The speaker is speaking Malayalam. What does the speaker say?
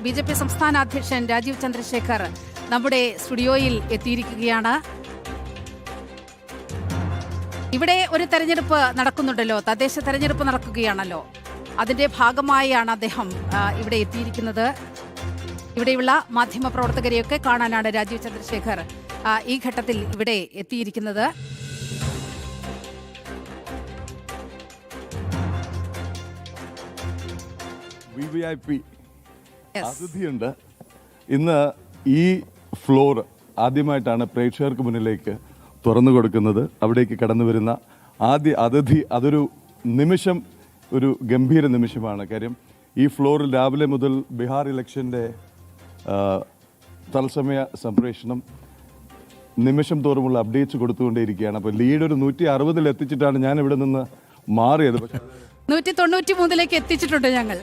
ബി.ജെ.പി. സംസ്ഥാന അധ്യക്ഷൻ രാജീവ് ചന്ദ്രശേഖർ നമ്മുടെ സ്റ്റുഡിയോയിൽ എത്തിയിരിക്കുകയാണ്. ഇവിടെ ഒരു തെരഞ്ഞെടുപ്പ് നടക്കുന്നുണ്ടല്ലോ, തദ്ദേശ തെരഞ്ഞെടുപ്പ് നടക്കുകയാണല്ലോ. അതിന്റെ ഭാഗമായാണ് അദ്ദേഹം ഇവിടെ എത്തിയിരിക്കുന്നത്. ഇവിടെയുള്ള മാധ്യമപ്രവർത്തകരെയൊക്കെ കാണാനാണ് രാജീവ് ചന്ദ്രശേഖർ ഈ ഘട്ടത്തിൽ ഇവിടെ എത്തിയിരിക്കുന്നത്. VVIP അതിഥിയുണ്ട്. ഇന്ന് ഈ ഫ്ലോർ ആദ്യമായിട്ടാണ് പ്രേക്ഷകർക്ക് മുന്നിലേക്ക് തുറന്നു കൊടുക്കുന്നത്. അവിടേക്ക് കടന്നു വരുന്ന ആദ്യ അതിഥി അതൊരു നിമിഷം, ഒരു ഗംഭീര നിമിഷമാണ്. കാര്യം ഈ ഫ്ലോറിൽ രാവിലെ മുതൽ ബീഹാർ ഇലക്ഷൻ്റെ തത്സമയ സംപ്രേഷണം നിമിഷം തോറുമുള്ള അപ്ഡേറ്റ്സ് കൊടുത്തുകൊണ്ടേയിരിക്കുകയാണ്. അപ്പോൾ ലീഡ് ഒരു 160 എത്തിച്ചിട്ടാണ് ഞാൻ ഇവിടെ നിന്ന് മാറിയത്. 193 എത്തിച്ചിട്ടുണ്ട് ഞങ്ങൾ.